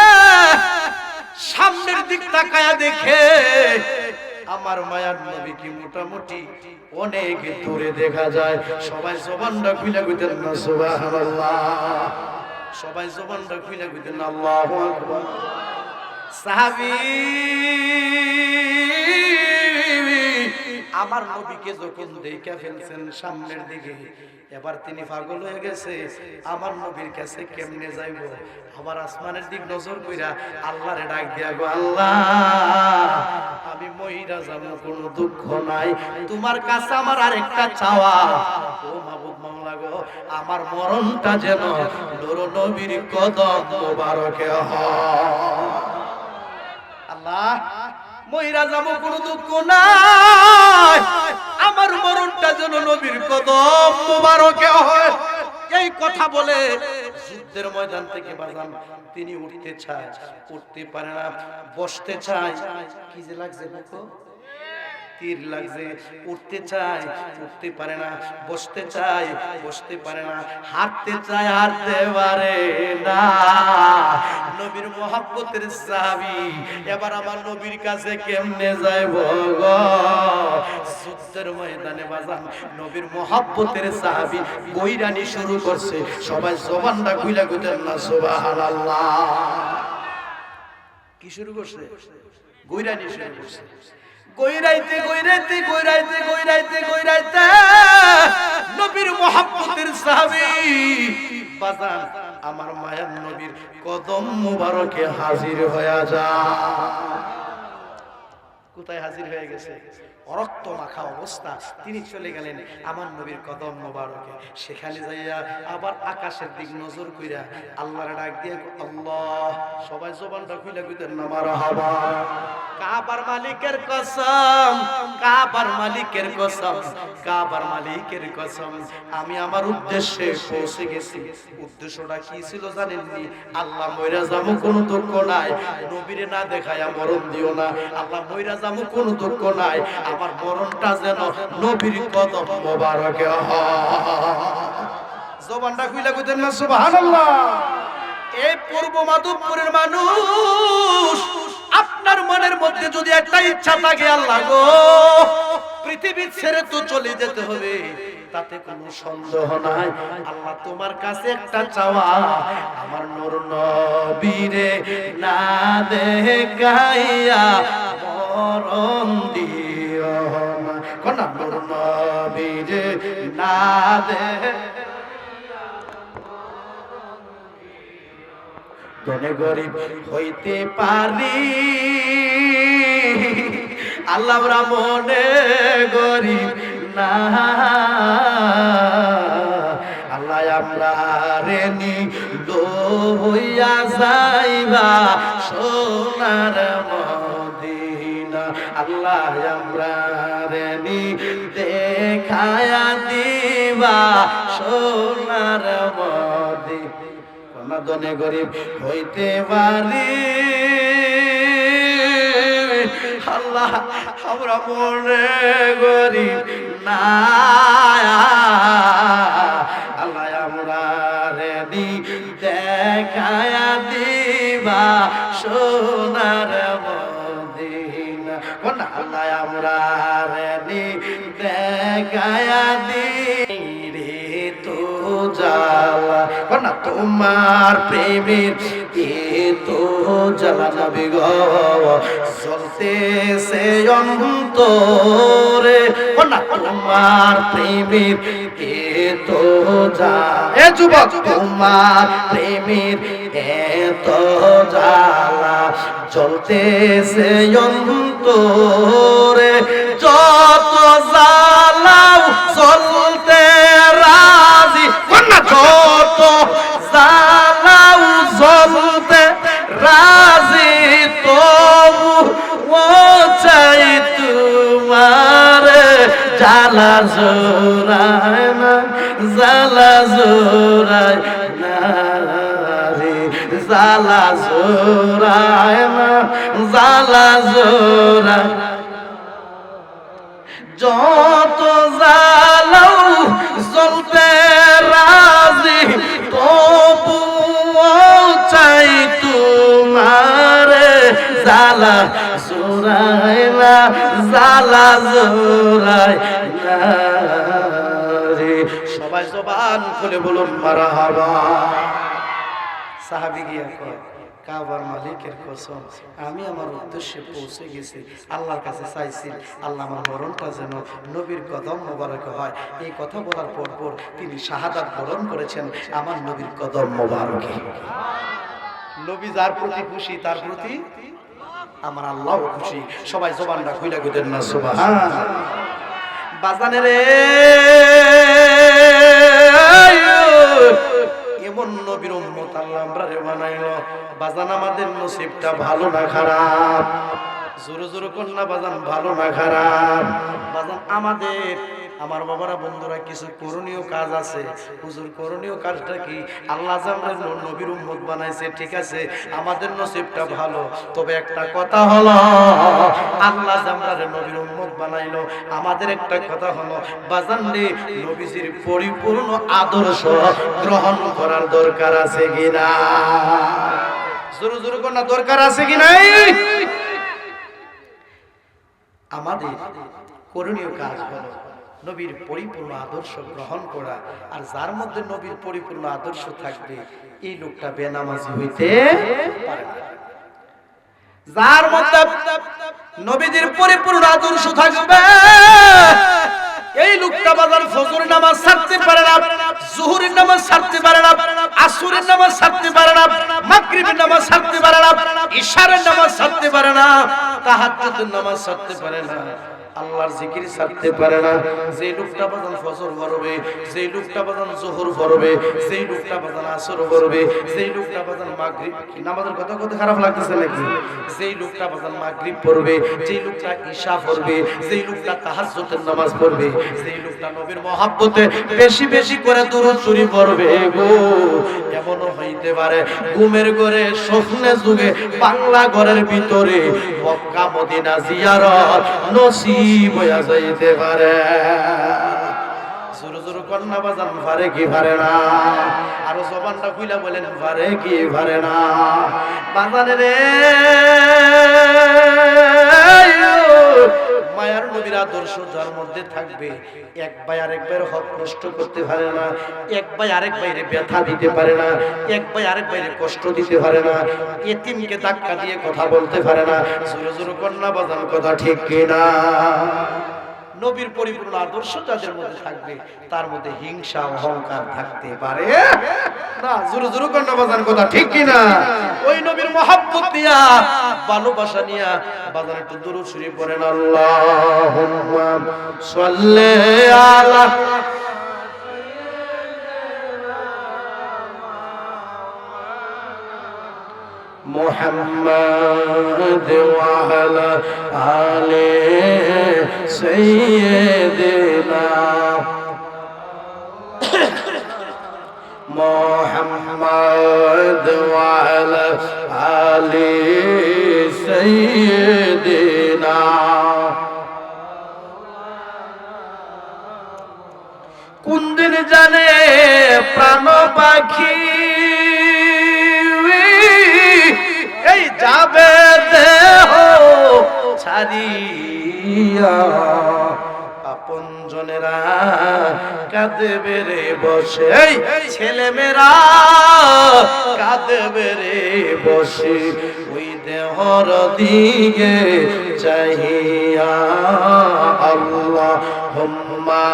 সামনের দিক তাকায়া দেখে আমার মায়ার নবী কি মোটামুটি অনেক দূরে দেখা যায়। সবাই জবানটা খুলে কইতেন না সুবহানাল্লাহ, সবাই জবানটা খুলে কইতেন আল্লাহু আকবার। সাহাবী আমার নবীকে যখন দেখা ফেলছেন সামনের দিকে, এবার তিনি পাগল হয়ে গেছে, আমার নবীর কাছে কেমনে যাইব। আবার আসমানের দিক নজর কইরা আল্লাহরে ডাক দিয়া গো, আল্লাহ আমি মইরা যাব কোনো দুঃখ নাই, তোমার কাছে আমার আরেকটা চাওয়া, ও মাবুদ মাওলা গো আমার মরণটা যেন নূর নবীর কদম মোবারকে হয়। আল্লাহ মইরা যাব কোনো দুঃখ নাই, আমার মরণটা যেন নবীর কদম মোবারকে হয়। এই কথা বলে যুদ্ধের ময়দান থেকে বাজান তিনি উঠতে চায়, উঠতে পারে না, বসতে চায়, কি যে লাগছে দেখো, তীর লাগছে, উঠতে চায় উঠতে পারে না, বসতে চায় বসতে পারে না, হাঁটতে চায় হাঁটতে পারে না। নবীর মহব্বতের সাহাবী এবার আমার নবীর কাছে কেমনে যাইব গো? যুদ্ধের ময়দানে বাজান নবীর মহব্বতের সাহাবী গৈরানি শুরু করছে। সবাই জবানটা খুইলা কইতেন না সুবহানাল্লাহ। কি শুরু করছে? গৈরানি শুরু করছে। গৈরাইতে গৈরাইতে গৈরাইতে গৈরাইতে গৈরাইতে নবীর মহব্বতের সাহাবী বাজান আমার মায়ার নবীর কদম মোবারকে হাজির হয়ে যায়। কোথায় হাজির হয়ে গেছে? রক্ত মাখা অবস্থা তিনি চলে গেলেন আমার নবীর কদম মোবারকে। সেখানে যাইয়া আবার আকাশের দিক নজর কইরা আল্লাহর ডাক দিয়ে আল্লাহ, সবাই জবানটা খুলে কইতেন না মারহাবা। কাবার মালিকের কসম, কাবার মালিকের কসম, কাবার মালিকের কসম, আমি আমার উদ্দেশ্যে পৌঁছে গেছি। উদ্দেশ্যটা কি ছিল জানেননি? আল্লাহ মইরা যাবো কোনো দুঃখ নাই, নবীরে না দেখায়া মরণ দিও না। আল্লাহ মইরা যাবো কোনো দুঃখ নাই, আমার মরণটা যেন নবীর কদম মোবারকে হয়। জবানটা খুইলা কইতেন না সুবহানাল্লাহ। এই পূর্ব মাধবপুরের মানুষ, আপনার মনের মধ্যে যদি একটা ইচ্ছা থাকে, আল্লাহ গো পৃথিবী ছেড়ে তো চলে যেতে হবে, তাতে কোনো সন্দেহ নাই। আল্লাহ তোমার কাছে একটা চাওয়া, আমার নূর নবীরে না দেখাইয়া মরণ দিও না। কোন নূর নবীরে না দে ধনে গরিব হইতে পারি, আল্লাহ মনে গরিব না। আল্লাহ আমরা রেনি হইয়া যাইবা সোনার মদিনা, আল্লাহ আমরা রেনি দেখায়া দিবা সোনার মদিনা। ধনে গরিব হইতে পারি, আল্লাহ আমরা মনে গরিব না। আল্লাহ আমরা রেডি দেখায়া দিবা সোনার মদিনা। আল্লাহ আমরা রেডি দেখায়া দিবে তো জালা, না তোমার প্রেমের তো জ্বালা নবী গো জ্বলতেছে অন্তরে। না তোমার প্রেমের তো জ্বালা, এ যুবক তোমার প্রেমের তো জ্বালা জ্বলতেছে অন্তরে। যত জ্বালাও জ্বলতে রাজি, যত জ্বালাও জ্বলতে রাজি, তবু ও চাই তোমার জ্বালা জোড়ায় না, জ্বালা জোড়ায় না রে, জ্বালা জোড়ায় না, জ্বালা জোড়ায়। যত জ্বালাও জ্বলতে রাজি, তবু চাই তোমার জ্বালা জোড়ায় না, জ্বালা জোড়ায় না রে। সবাই জবান খুলে বলুন মারহাবা। সাহাবী গিয়া কয়, কাবার মালিকের কসম, আমি আমার উদ্দেশ্যে পৌঁছে গেছি। আল্লাহর কাছে চাইছি আল্লাহ আমার মরণটা যেন নবীর কদম মোবারক হয়। এই কথা বলার পর তিনি শাহাদাত বরণ করেছেন আমার নবীর কদম মোবারকে। নবী যার প্রতি খুশি, তার প্রতি আমার আল্লাহ খুশি। সবাই জবানটা খুইলা কইতেন না সুবহানাল্লাহ। বাজানে রে এমন নবীর উম্মত আল্লাহ আমরারে বানাইলো। বাজান আমাদের নসিবটা ভালো না খারাপ? জোরে জোরে কন্যা বাজান, ভালো না খারাপ? বাজান আমাদের, আমার বাবারা বন্ধুরা, কিছু করণীয় কাজ আছে। হুজুর করণীয় কাজটা কি? আল্লাহ জামরা নবীর উম্মত বানাইছে, ঠিক আছে, আমাদের নসিবটা ভালো, তবে একটা কথা হলো আল্লাহ জামরা নবীর উম্মত বানাইলো, আমাদের একটা কথা হলো বাজান রে, নবীজির পরিপূর্ণ আদর্শ গ্রহণ করার দরকার আছে কিনা? জোরে জোরে কোন দরকার আছে কি নাই? আমাদের করণীয় কাজ হলো নবীর পরিপূর্ণ আদর্শ গ্রহণ করা। আর যার মধ্যে নবীর পরিপূর্ণ আদর্শ থাকবে, এই লোকটা বেনামাজি হইতে পারে না। যার মধ্যে নবীজির পরিপূর্ণ আদর্শ থাকবে, এই লোকটা বাজার ফজরের নামাজ ছাড়তে পারে না, জোহরের নামাজ ছাড়তে পারে না, আসরের নামাজ ছাড়তে পারে না, মাগরিবের নামাজ ছাড়তে পারে না, ইশারের নামাজ ছাড়তে পারে না, তাহাজ্জুদের নামাজ ছাড়তে পারে না। আল্লাহর জিকির ছাড়তে পারে না। যে লোকটা বাজান ফজর পড়বে, যে লোকটা বাজান যোহর পড়বে, যে লোকটা বাজান আসর পড়বে, যে লোকটা বাজান মাগরিব, নামাজের কথা কত খারাপ লাগতেছে নাকি? যে লোকটা বাজান মাগরিব পড়বে, যে লোকটা ঈশা পড়বে, যে লোকটা তাহাজ্জুদের নামাজ পড়বে, যে লোকটা নবীর মহব্বতে বেশি বেশি করে দুরূদ শরীফ পড়বে গো, এমনও হইতে পারে ঘুমের ঘরে স্বপ্নে যুগে বাংলা ঘরের ভিতরে মক্কা মদিনা জিয়ারত নসিব হইয়া যাইতে পারে। জোর জোর কন্যা বাজান পারে কি পারে না? আরো জবানটা খুইলা বলেন পারে কি পারে না? বাজানে রে মায়ার নবীর আদর্শ যার মধ্যে থাকবে, এক ভাই আরেক ভাইয়ের হক নষ্ট করতে পারে না, এক ভাই আরেক ভাইরে ব্যথা দিতে পারে না, এক ভাই আরেক ভাইরে কষ্ট দিতে পারে না, এতিমকে ধাক্কা দিয়ে কথা বলতে পারে না। জোরে জোরে কন্যা বাজান কথা ঠিক কিনা? নবীর পরিপূর্ণ আদর্শ যাদের মধ্যে থাকবে তার মধ্যে হিংসা অহংকার থাকতে পারে না। জোরে জোরে কন্যা বাজান কথা ঠিক কিনা? ওই নবীর মহব্বত নিয়া ভালোবাসা নিয়া বাজান একটু দুরূদ শরীফ পড়েন। আল্লাহুম্মা সাল্লি আলা محمد وعلى آل سيدنا محمد وعلى آل سيدنا কোন দিন জানে প্রাণ পাখি এই যাবে দেহ ছাড়িয়া, আপন জনেরা কাঁদবে রে বসে, ছেলে মেয়েরা কাঁদবে রে বসে, ওই দেহর দিকে চাহিয়া। আল্লাহুম্মা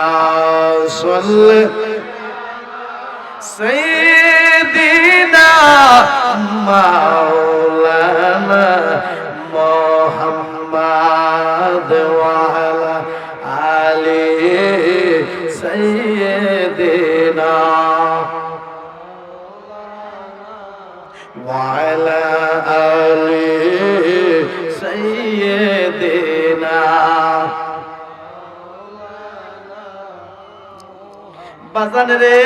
সাল্লি সাইয়্যিদিনা মাওলানা মুহাম্মদ ওয়া আলা আলি সাইয়্যিদিনা ওয়া আলা আলি সাইয়্যিদিনা। বাজান রে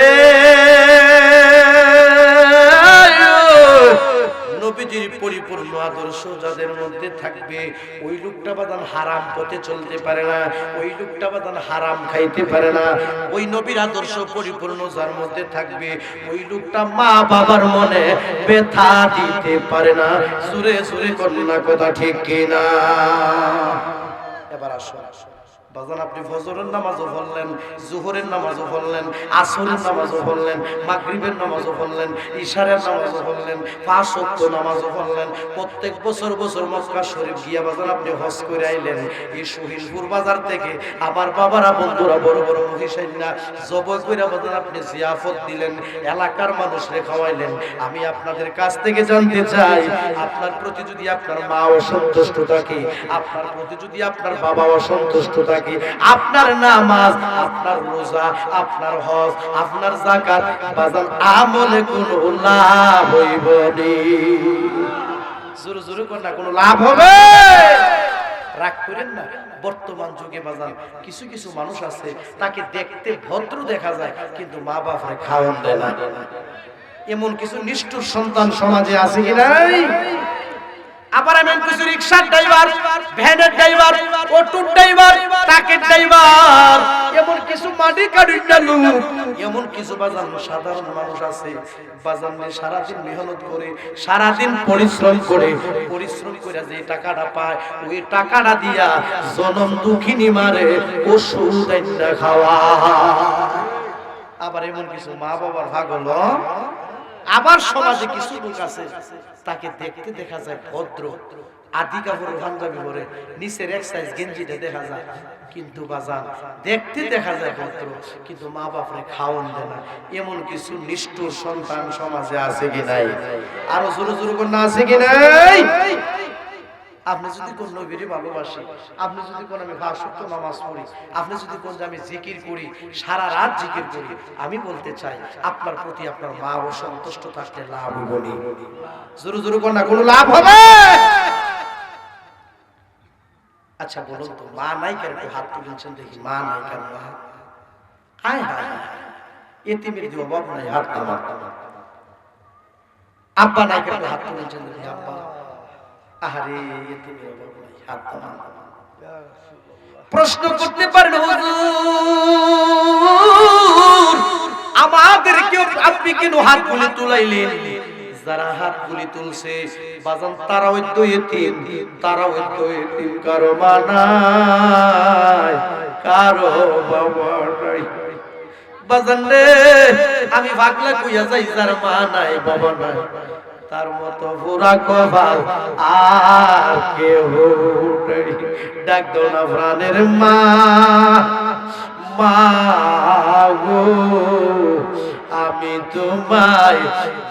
নবীজির পরিপূর্ণ আদর্শ যাদের মধ্যে থাকবে, ওই লোকটা বাজান হারাম পথে চলতে পারে না, ওই লোকটা বাজান হারাম খাইতে পারে না। ওই নবীর আদর্শ পরিপূর্ণ যার মধ্যে থাকবে, ওই লোকটা মা বাবার মনে ব্যথা দিতে পারে না। সুরে সুরে কন্যা কথা ঠিক কিনা? এবার আসো বাজান, আপনি ফজরের নামাজও পড়লেন, জোহরের নামাজও পড়লেন, আসরের নামাজও পড়লেন, মাগরিবের নামাজও পড়লেন, ইশারের নামাজও পড়লেন, 5 ওয়াক্ত নামাজও পড়লেন। প্রত্যেক বছর বছর মক্কা শরীফ গিয়া বাজান আপনি হজ করে আইলেন। এই শহীদপুর বাজার থেকে আবার বাবারা বন্ধুরা বড় বড় মহিষাইনা জবাই কইরা বাজান আপনি জিয়াফত দিলেন, এলাকার মানুষরে খাওয়াইলেন। আমি আপনাদের কাছ থেকে জানতে চাই, আপনার প্রতি যদি আপনার মা অসন্তুষ্ট থাকে, আপনার প্রতি যদি আপনার বাবা অসন্তুষ্ট থাকে, আপনার নামাজ, আপনার রোজা, আপনার হজ, আপনার যাকাত বাজান আমলে কোনো লাভ হইব নি? জোরে জোরে কোন না কোনো লাভ হবে? রাগ করেন না। বর্তমান যুগে বাজান কিছু কিছু মানুষ আছে, তাকে দেখতে ভদ্র দেখা যায় কিন্তু মা বাবারে খাওয়ান দেয় না। এমন কিছু নিষ্ঠুর সন্তান সমাজে আছে কি নাই? আবার এমন কিছু রিকশার ড্রাইভার, ভ্যানের ড্রাইভার, অটোর ড্রাইভার, ট্রাকের ড্রাইভার, এমন কিছু মাটি কাটির লোক, এমন কিছু বাজান সাধারণ মানুষ আছে বাজান সারাদিন মেহনত করে, সারাদিন পরিশ্রম করে যে টাকাটা পায়, ওই টাকাটা দিয়া জনম দুঃখিনী মারে ওষুধ আইনা খাওয়া। আবার এমন কিছু মা বাবার পাগল। আবার সমাজে কিছু লোক আছে, তাকে দেখতে দেখা যায় ভদ্র, আদি কাপড় পাঞ্জাবি পরে, নিচের এক সাইজ গেঞ্জিতে দেখা যায়, কিন্তু বাজান দেখতে দেখা যায় ভদ্র, কিন্তু মা বাপরে খাওয়ান দেয় না। এমন কিছু নিষ্ঠুর সন্তান সমাজে আছে কি নাই? আরো জোরে জোরে করে না আছে কি নাই? আপনি যদি কোন নবীরে ভালোবাসি, আপনি যদি কোন আমি 5 ওয়াক্ত নামাজ পড়ি, আপনি যদি কোন আমি জিকির করি, সারা রাত জিকির করি, আমি বলতে চাই আপনার প্রতি আপনার মা ও সন্তুষ্ট থাকলে লাভ হবে না। জোরে জোরে কোন না কোনো লাভ হবে? আচ্ছা বলুন তো, মা নাই কেন? হাত তুলছেন দেখি, মা নাই কেন? হায় হায় হায়, এতিমের দিও বাপ নাই, হাত নামা। আব্বা নাই কেন? হাত তুলছেন দেখি, আব্বা। আহারে, এতিমের বাপ নাই, হাত নামা। প্রশ্ন করতে পারেন, হুজুর আমাদেরকে আপনি কেন হাত তুলে তুলাইলেন? যারা হাত তুলে তুলছে বাজান তারা হয়তো এতিম, তারা হয়তো এতিম, কারো মা নাই, কারো বাবা নাই। বাজান রে, আমি ভাগলা কইয়া যাই, যার মা নাই বাবা নাই, তার মতো পুরা কপাল আর কেউ নাই। ডাক দাও না প্রাণের মা, মা গো, আমি তোমায়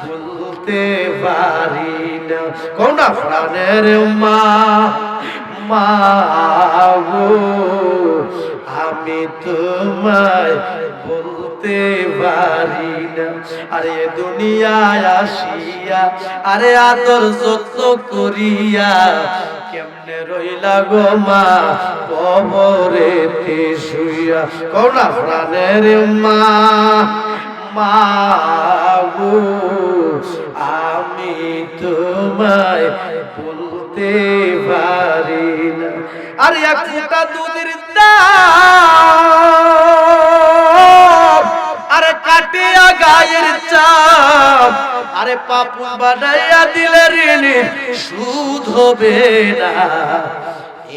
ভুলতে পারি না। কোন না প্রাণের মা, মা গো, আমি তোমায় বলতে পারি না। আরে দুনিয়ায় আসিয়া, আরে আদর যত্ন করিয়া কেমনে রইলা গো মা কবরেতে শুইয়া। কোন না প্রাণের মা, মা গো, আমি তোমায় বলতে পারি না। আরে এক ফোঁটা দুধের দাম, আরে কাটিয়া গায়ের চাপ, আরে পাপুন বানাইয়া দিলে ঋণ সুদ হবে না।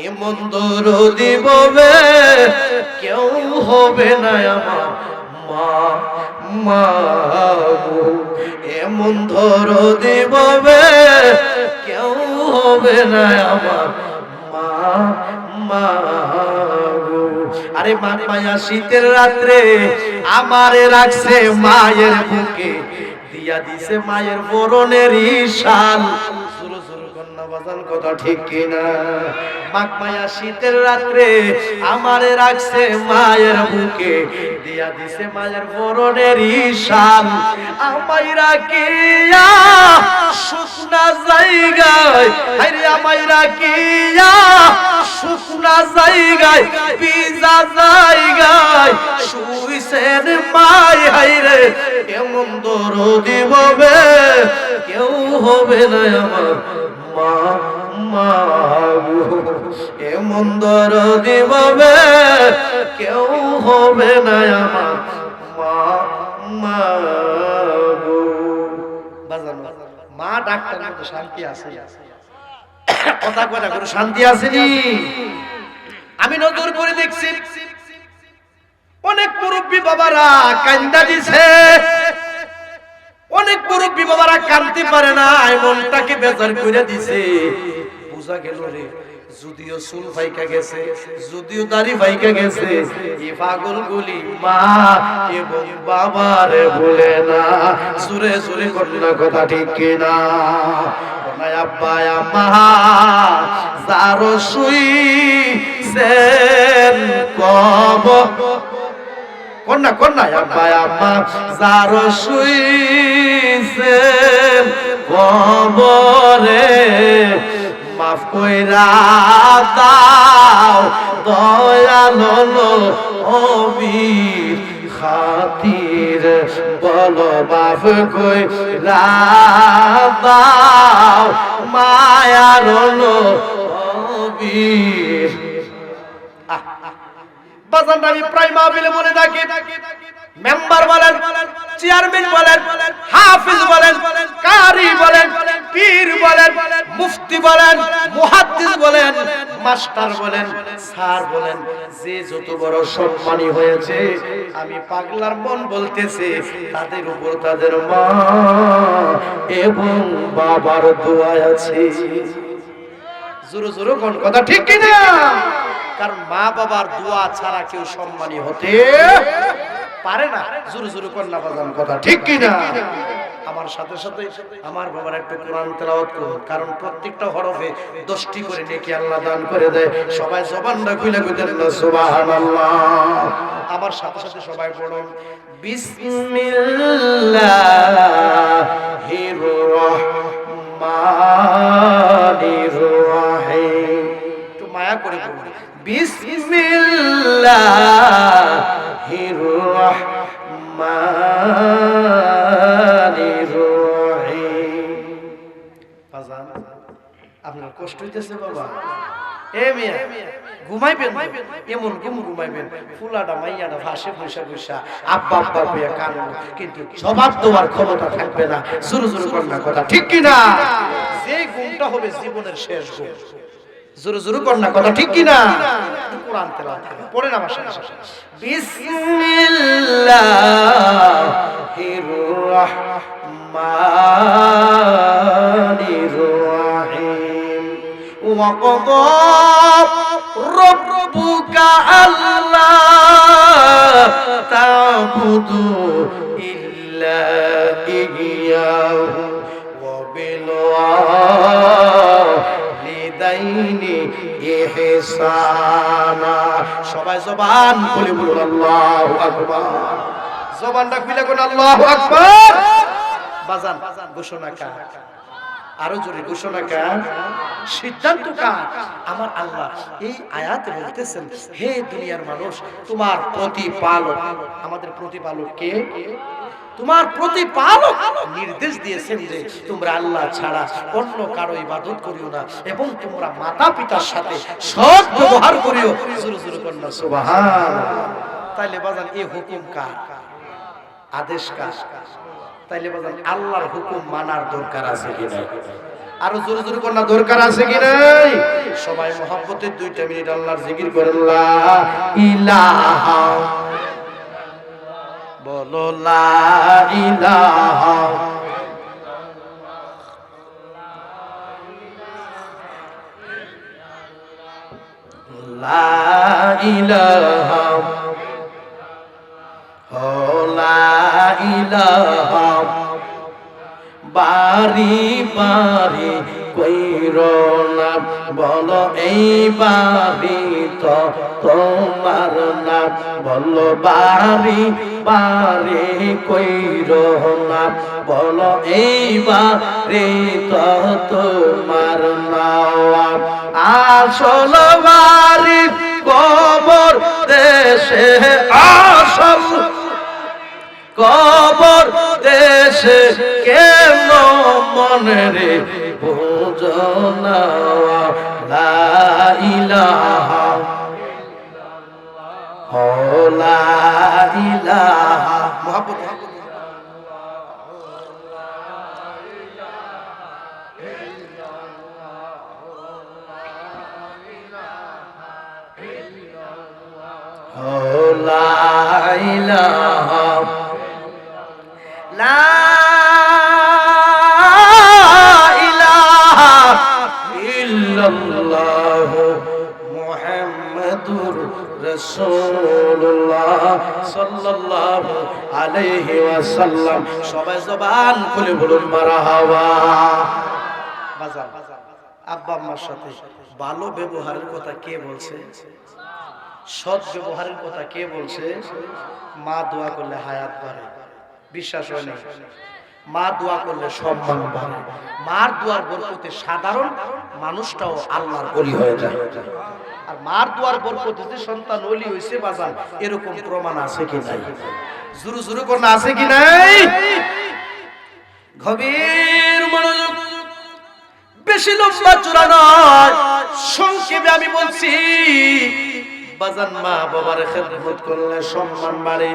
এমন দরদি ববে কেউ হবে না আমার মা, মা গো, এমন দরদি ববে কেউ হবে না আমার মা, মা গো। আরে মা মায়া শীতের রাত্রে আমারে রাখছে মায়ের বুকে, দিয়া দিছে মায়ের বরণের ঈশান। সুরো সুরো কন্যা বাজান, কথা ঠিক কিনা? মাঘ মায়া শীতের রাত্রে আমারে রাখছে মায়ের বুকে, দিয়া দিছে মায়ের বরণের ঈশান। আমায় রাখিয়া শুকনা জায়গায়, আরে আমায় রাখিয়া শুকনা জায়গায়, ভিজা জায়গায় শুইছেন মাই। হাইরে এমন দরদি হবে কেউ হবে না আমার মা, মা গো, এমন দরদি হবে কেউ হবে না আমার মা, মা গো। বাজান, মা ডাক্তার মধ্যে শান্তি আছে, কথা কথা করে শান্তি আসেনি। আমি নজর করে দেখছি অনেক মুরব্বী বাবারা কান্দা দিছে, অনেক মুরব্বী বাবারা কাঁদতে পারে না, মনটাকে বেজার করে দিছে। বুঝা গেল রে, যদিও চুল ফাইকা গেছে, যদিও দাড়ি ফাইকা গেছে, এই পাগলগুলি মা এবং বাবারে বলে না। সুরে সুরে কন্যা, কথা ঠিক কিনা? আব্বা আম্মা যারো শুইছেন কব, কন্যা কন্যা, আব্বা আম্মা যারো শুইছেন কবরে, মাফ কইরা দাও দয়ালো অমির খাতির, বলো মাফ কইরা দাও মায়ার অমির। বাজান আমি প্রায় মাহফিলে মনে থাকি, মেম্বার বলেন, চেয়ারম্যান বলেন, হাফিজ বলেন, কারি বলেন, পীর বলেন, মুফতি বলেন, মুহাদ্দিস বলেন, মাস্টার বলেন, স্যার বলেন, যে যত বড় সম্মানী হয়েছে, আমি পাগলার মন বলতেছে তাদের উপর তাদের মা এবং বাবার দোয়া আছে। জোরে জোরে কোন কথা ঠিক কিনা? কারণ মা বাবার দোয়া ছাড়া কেউ সম্মানী হতে পারে না। জোরে জোরে কন্যা বাজান, কথা ঠিক কিনা? আমার সাথে সাথে আমার বাবার একটু কোরআন তেলাওয়াত করুন, কারণ প্রত্যেকটা হরফে 10টি করে নেকি আল্লাহ দান করে দেয়। সবাই জবানটা খুলে কইতেন না সুবহানাল্লাহ। আমার সাথে সাথে সবাই পড়ুন বিসমিল্লাহির রহমানির রহিম। একটু মায়া করে পড়ুন বিসমিল্লাহির রহমানির রহিম। বাজান আপনার কষ্ট হইতেছে বাবা? এ মিয়া ঘুমাইবেন এমন ঘুমাইবেন, ফুলাটা মাইয়াটা ভাসে বসা বসা আব্বা আব্বা কইয়া কাঁদো, কিন্তু জবাব দেওয়ার ক্ষমতা থাকবে না। জোরে জোরে কন্যা কথা ঠিক কি না? যে ঘুমটা হবে জীবনের শেষ ঘুম। জোরে জোরে কন্যা কথা ঠিক কি না? কোরআন তেলাওয়াত পড়েন আমার সাথে সাথে বিসমিল্লাহির রহমানির রহিম। ওয়াকযা রাব্বুকা আল্লা তা'বুদু ইল্লা ইয়্যাহু ওয়া বিল ওয়ালিদাইনি ইহসানা। সবাই জবান খুলে বলুন আল্লাহু আকবার। জবানটা খুলে কোন আল্লাহু আকবার। বাজান ঘোষণা কার? আরো জোরে ঘোষণা কার? সিদ্ধান্ত কার? আমার আল্লাহ এই আয়াতে বলতেছেন, হে দুনিয়ার মানুষ, তোমার প্রতিপালক, আমাদের প্রতিপালক কে? তোমার প্রতিপালক নির্দেশ দিয়েছেন যে তোমরা আল্লাহ ছাড়া অন্য কারো ইবাদত করিও না এবং তোমরা মাতা পিতার সাথে সৎ ব্যবহার করিও। জোরে জোরে কন্যা সুবহানাল্লাহ। তাইলে বাজান এই হুকুম কার? আদেশ কার? তাইলে বাজান আল্লাহর হুকুম মানার দরকার আছে কি নাই? আরো জোরে জোরে কন্যা দরকার আছে কি নাই? সবাই মহব্বতের 2টা মিনিট আল্লাহর জিকির করেন। লা ইলাহা, বলো লা ইলাহা, লা ইলাহা, ও লা ইলাহা। বারি বারি কইরো না, বলো এই বাড়ি তো তোমার না, বলো বারি বারি কইরো না, বলো এই বাড়ি তো তোমার না। আসল বাড়ি কবর দেশে, আসল কবর দেশে কেন মনে রে বোঝনা। লা ইলাহা, ও লা ইলাহা। মুহাব্বত ও লা ইলাহা, লা ইলাহা ইল্লাল্লাহ মুহাম্মাদুর রাসূলুল্লাহ সাল্লাল্লাহু আলাইহি ওয়াসাল্লাম। সবাই জবান খুলে বলুন মারহাবা। বাজার আব্বা আম্মার সাথে ভালো ব্যবহারের কথা কে বলছে? সৎ ব্যবহারের কথা কে বলছে? মা দোয়া করলে হায়াত বাড়ে, বিশ্বাস হয় না? মা দোয়া করলে সম্মান বাড়ে। মার দোয়ার বরকতে সাধারণ মানুষটাও আল্লাহর ওলি হয়ে যায়। আর মার দোয়ার বরকতে যে সন্তান ওলি হইছে বাজান, এরকম প্রমাণ আছে কি নাই? জুরু জুরু করনা আছে কি নাই? গভীর মনোযোগ, বেশি লম্বা চূড়া নয়, সংক্ষেপে আমি বলছি। বাজান মা বাবার খেদমত করলে সম্মান বাড়ে,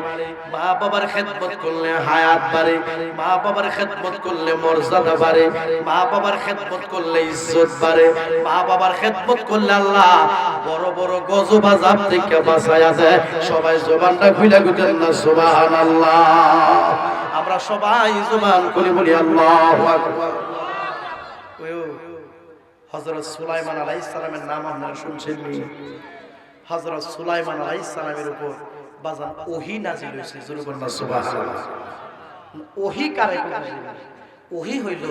মা বাবার খেদমত করলে হায়াত বাড়ে, মা বাবার খেদমত করলে মর্যাদা বাড়ে, মা বাবার খেদমত করলে ইজ্জত বাড়ে, মা বাবার খেদমত করলে আল্লাহ বড় বড় গজব আযাব থেকে বাঁচায়া দেয়। সবাই জবানটা খুলে গুতেন না সুবহানাল্লাহ। আমরা সবাই জবান খুলে বলি আল্লাহু আকবার। হযরত সুলাইমান আলাইহিস সালামের নাম আপনারা শুনছেন নি? হযরত সুলাইমান আলাইহিস সালামের উপর বাজান ওহী নাযিল হয়েছে। জোরে বলুন সুবহানাল্লাহ। ওহী কারে বলে? ওহী হইল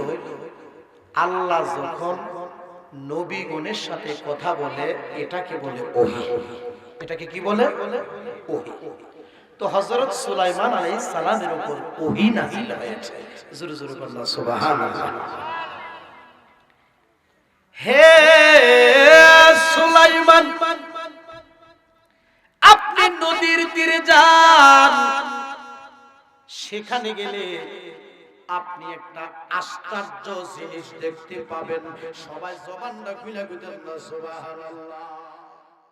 আল্লাহ যখন নবীগণের সাথে কথা বলে এটাকে বলে ওহী। এটাকে কি বলে? ওহী। তো হযরত সুলাইমান আলাইহিস সালামের উপর ওহী নাযিল হয়েছে। জোরে জোরে বলুন সুবহানাল্লাহ। হে সুলাইমান, আপনি নদীর তীরে যান, সেখানে গেলে আপনি একটা আশ্চর্য জিনিস দেখতে পাবেন। সবাই জবানটা খুলে কইতেন না সুবহানাল্লাহ।